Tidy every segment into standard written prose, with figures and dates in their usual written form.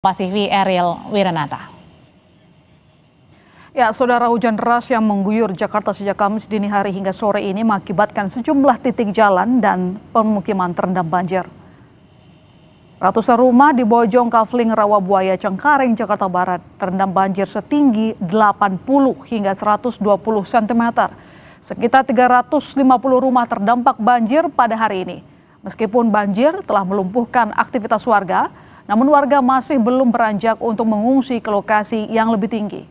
Pasifi Ariel Wiranata. Ya, saudara, hujan deras yang mengguyur Jakarta sejak Kamis dini hari hingga sore ini mengakibatkan sejumlah titik jalan dan pemukiman terendam banjir. Ratusan rumah di Bojong Kafling Rawabuaya Cengkareng, Jakarta Barat terendam banjir setinggi 80 hingga 120 cm. Sekitar 350 rumah terdampak banjir pada hari ini. Meskipun banjir telah melumpuhkan aktivitas warga, namun warga masih belum beranjak untuk mengungsi ke lokasi yang lebih tinggi.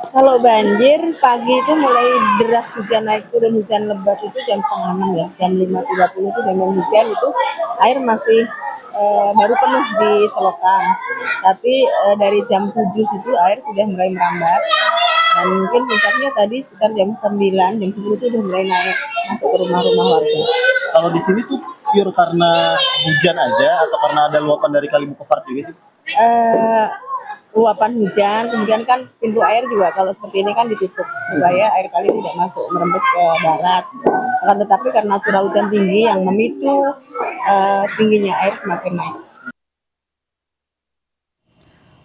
Kalau banjir pagi itu mulai deras hujan naik turun hujan lebat itu jam 5:30 ya, jam 5:30 itu dengan hujan itu air masih baru penuh di selokan. Tapi dari jam 7 itu air sudah mulai merambat dan mungkin puncaknya tadi sekitar jam 9, jam 10 itu udah mulai naik masuk ke rumah-rumah warga. Kalau di sini tuh pure karena hujan aja atau karena ada luapan dari Kali Bukopart juga sih? Luapan hujan, kemudian kan pintu air juga kalau seperti ini kan ditutup supaya air kali tidak masuk merembes ke darat. Akan tetapi karena curah hujan tinggi yang memicu tingginya air semakin naik.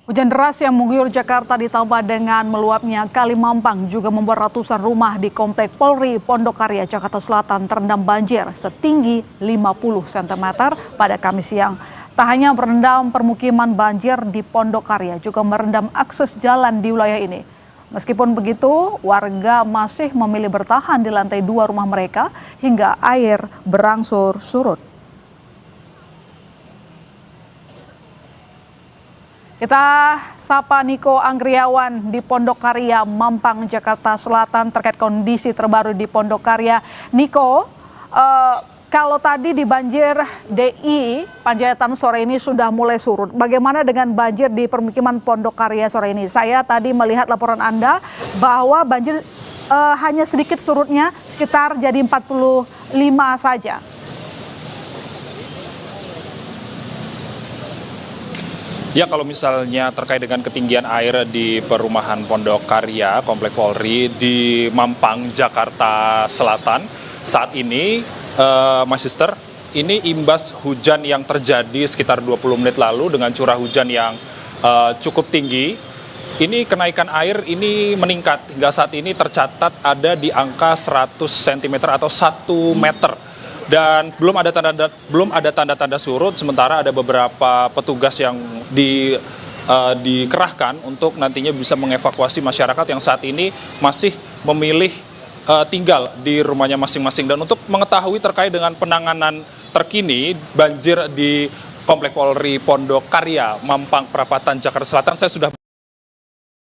Hujan deras yang mengguyur Jakarta ditambah dengan meluapnya Kali Mampang juga membuat ratusan rumah di Komplek Polri Pondok Karya, Jakarta Selatan terendam banjir setinggi 50 cm pada Kamis siang. Tak hanya merendam permukiman, banjir di Pondok Karya juga merendam akses jalan di wilayah ini. Meskipun begitu, warga masih memilih bertahan di lantai 2 rumah mereka hingga air berangsur surut. Kita sapa Niko Anggriawan di Pondok Karya, Mampang, Jakarta Selatan terkait kondisi terbaru di Pondok Karya. Niko, kalau tadi di banjir DI Panjaitan sore ini sudah mulai surut, bagaimana dengan banjir di permukiman Pondok Karya sore ini? Saya tadi melihat laporan Anda bahwa banjir hanya sedikit surutnya, sekitar jadi 45 saja. Ya, kalau misalnya terkait dengan ketinggian air di perumahan Pondok Karya, Komplek Polri di Mampang, Jakarta Selatan, saat ini, Mas Sister, ini imbas hujan yang terjadi sekitar 20 menit lalu dengan curah hujan yang cukup tinggi. Ini kenaikan air ini meningkat, hingga saat ini tercatat ada di angka 100 cm atau 1 meter. Dan belum ada tanda-tanda surut, sementara ada beberapa petugas yang dikerahkan untuk nantinya bisa mengevakuasi masyarakat yang saat ini masih memilih tinggal di rumahnya masing-masing. Dan untuk mengetahui terkait dengan penanganan terkini banjir di Komplek Polri Pondok Karya, Mampang Perapatan, Jakarta Selatan, saya sudah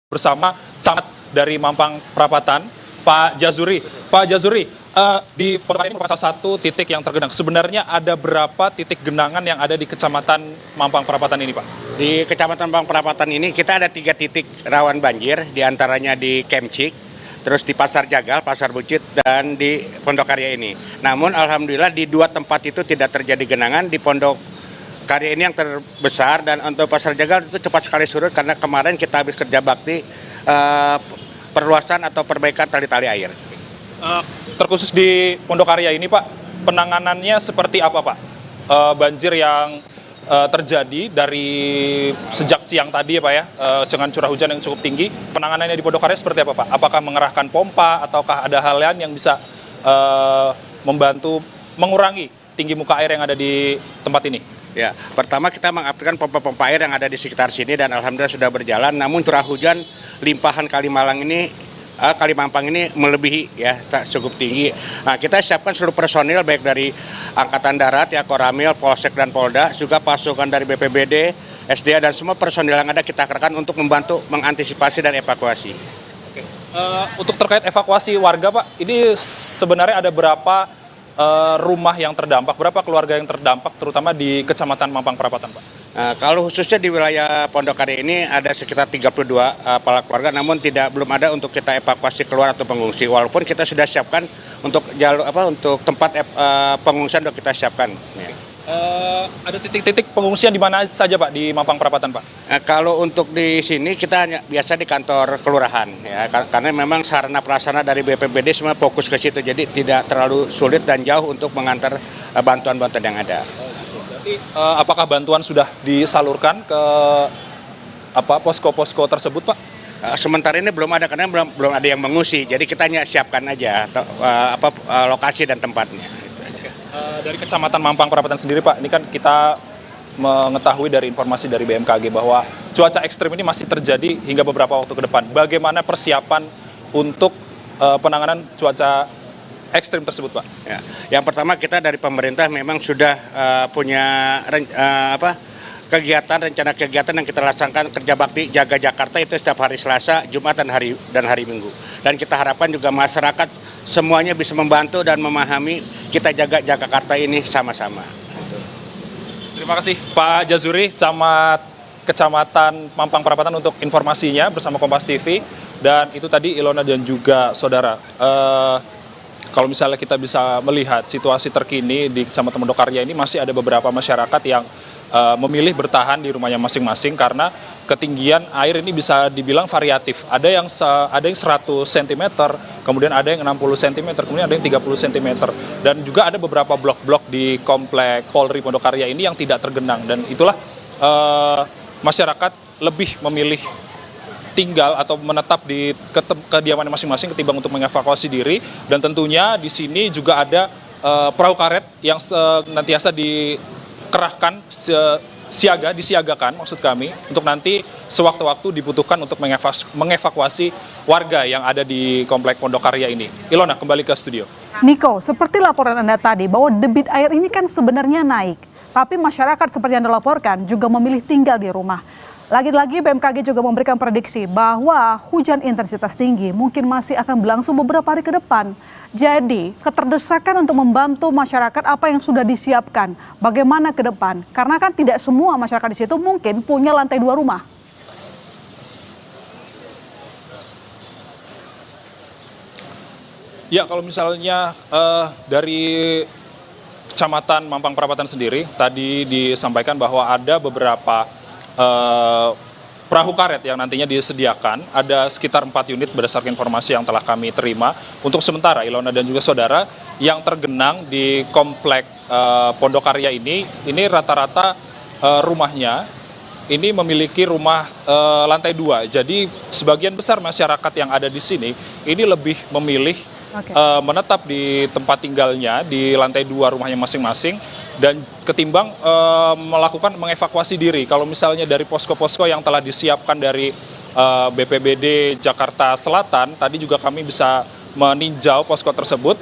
bersama camat dari Mampang Perapatan, Pak Jazuri. Pak Jazuri, di Pondok Karya ini merupakan salah satu titik yang tergenang. Sebenarnya ada berapa titik genangan yang ada di Kecamatan Mampang Perapatan ini, Pak? Di Kecamatan Mampang Perapatan ini kita ada 3 titik rawan banjir, diantaranya di Kemcik, terus di Pasar Jagal, Pasar Bucit, dan di Pondok Karya ini. Namun alhamdulillah di 2 tempat itu tidak terjadi genangan. Di Pondok Karya ini yang terbesar, dan untuk Pasar Jagal itu cepat sekali surut karena kemarin kita habis kerja bakti perluasan atau perbaikan tali-tali air. Terkhusus di Pondok Karya ini, Pak, penanganannya seperti apa, Pak? Banjir yang terjadi dari sejak siang tadi ya, Pak, ya, dengan curah hujan yang cukup tinggi. Penanganannya di Pondok Karya seperti apa, Pak? Apakah mengerahkan pompa ataukah ada hal lain yang bisa membantu mengurangi tinggi muka air yang ada di tempat ini? Ya, pertama kita mengaktifkan pompa-pompa air yang ada di sekitar sini dan alhamdulillah sudah berjalan. Namun curah hujan limpahan Kali Mampang ini melebihi, ya, cukup tinggi. Nah, kita siapkan seluruh personil baik dari Angkatan Darat, ya, Koramil, Polsek dan Polda, juga pasukan dari BPBD, SDA, dan semua personil yang ada kita kerahkan untuk membantu mengantisipasi dan evakuasi. Oke. Untuk terkait evakuasi warga, Pak, ini sebenarnya ada berapa rumah yang terdampak, berapa keluarga yang terdampak, terutama di Kecamatan Mampang Perapatan, Pak? Kalau khususnya di wilayah Pondok Karya ini ada sekitar 32 kepala keluarga, namun belum ada untuk kita evakuasi keluar atau pengungsi. Walaupun kita sudah siapkan untuk untuk tempat pengungsian sudah kita siapkan. Ya. Ada titik-titik pengungsian di mana saja Pak di Mampang Perapatan Pak? Kalau untuk di sini kita hanya biasa di kantor kelurahan ya, karena memang sarana prasarana dari BPBD semua fokus ke situ, jadi tidak terlalu sulit dan jauh untuk mengantar bantuan-bantuan yang ada. Berarti apakah bantuan sudah disalurkan ke posko-posko tersebut Pak? Sementara ini belum ada karena belum ada yang mengungsi, jadi kita hanya siapkan aja lokasi dan tempatnya. Dari Kecamatan Mampang Perapatan sendiri Pak, ini kan kita mengetahui dari informasi dari BMKG bahwa cuaca ekstrim ini masih terjadi hingga beberapa waktu ke depan. Bagaimana persiapan untuk penanganan cuaca ekstrim tersebut Pak? Ya. Yang pertama kita dari pemerintah memang sudah punya rencana kegiatan yang kita laksanakan kerja bakti Jaga Jakarta itu setiap hari Selasa, Jumat dan hari Minggu. Dan kita harapkan juga masyarakat semuanya bisa membantu dan memahami kita jaga Jakarta ini sama-sama. Terima kasih Pak Jazuri, Kecamatan Mampang Perapatan untuk informasinya bersama Kompas TV. Dan itu tadi Ilona dan juga saudara. Kalau misalnya kita bisa melihat situasi terkini di Kecamatan Pondokarya ini, masih ada beberapa masyarakat yang memilih bertahan di rumahnya masing-masing karena ketinggian air ini bisa dibilang variatif. Ada yang 100 cm, kemudian ada yang 60 cm, kemudian ada yang 30 cm. Dan juga ada beberapa blok-blok di komplek Polri Pondokarya ini yang tidak tergenang. Dan itulah masyarakat lebih memilih tinggal atau menetap di kediaman masing-masing ketimbang untuk mengevakuasi diri. Dan tentunya di sini juga ada perahu karet yang senantiasa dikerahkan disiagakan maksud kami untuk nanti sewaktu-waktu dibutuhkan untuk mengevakuasi warga yang ada di komplek Pondokarya ini. Ilona, kembali ke studio. Niko, seperti laporan Anda tadi bahwa debit air ini kan sebenarnya naik, tapi masyarakat seperti yang Anda laporkan juga memilih tinggal di rumah. Lagi-lagi BMKG juga memberikan prediksi bahwa hujan intensitas tinggi mungkin masih akan berlangsung beberapa hari ke depan. Jadi keterdesakan untuk membantu masyarakat apa yang sudah disiapkan, bagaimana ke depan? Karena kan tidak semua masyarakat di situ mungkin punya lantai 2 rumah. Ya, kalau misalnya dari Kecamatan Mampang Perapatan sendiri, tadi disampaikan bahwa ada beberapa perahu karet yang nantinya disediakan, ada sekitar 4 unit berdasarkan informasi yang telah kami terima. Untuk sementara, Ilona dan juga saudara, yang tergenang di komplek Pondokarya ini rata-rata rumahnya ini memiliki rumah lantai 2. Jadi sebagian besar masyarakat yang ada di sini ini lebih memilih menetap di tempat tinggalnya di lantai 2 rumahnya masing-masing dan ketimbang melakukan mengevakuasi diri. Kalau misalnya dari posko-posko yang telah disiapkan dari BPBD Jakarta Selatan, tadi juga kami bisa meninjau posko tersebut.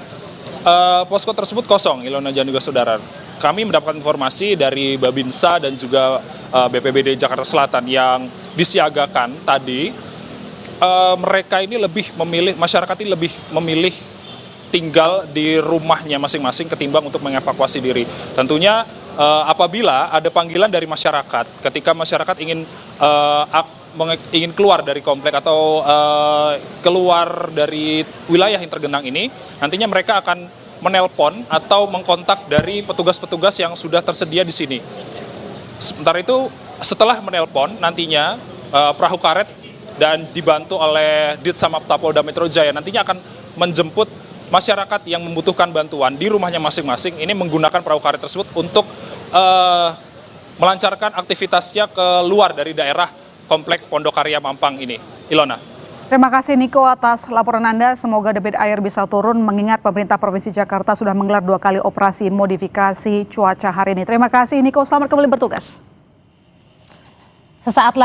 Posko tersebut kosong, Ilona dan juga saudara. Kami mendapatkan informasi dari Babinsa dan juga BPBD Jakarta Selatan yang disiagakan tadi. Mereka ini masyarakat ini lebih memilih tinggal di rumahnya masing-masing ketimbang untuk mengevakuasi diri. Tentunya apabila ada panggilan dari masyarakat, ketika masyarakat ingin keluar dari komplek atau keluar dari wilayah yang tergenang ini, nantinya mereka akan menelpon atau mengkontak dari petugas-petugas yang sudah tersedia di sini. Sementara itu, setelah menelpon, nantinya perahu karet dan dibantu oleh Ditsamapta Polda Metro Jaya nantinya akan menjemput masyarakat yang membutuhkan bantuan di rumahnya masing-masing ini menggunakan perahu karet tersebut untuk melancarkan aktivitasnya ke luar dari daerah komplek Pondokarya Mampang ini. Ilona. Terima kasih Niko atas laporan Anda. Semoga debit air bisa turun mengingat pemerintah Provinsi Jakarta sudah menggelar 2 kali operasi modifikasi cuaca hari ini. Terima kasih Niko, selamat kembali bertugas. Sesaat lagi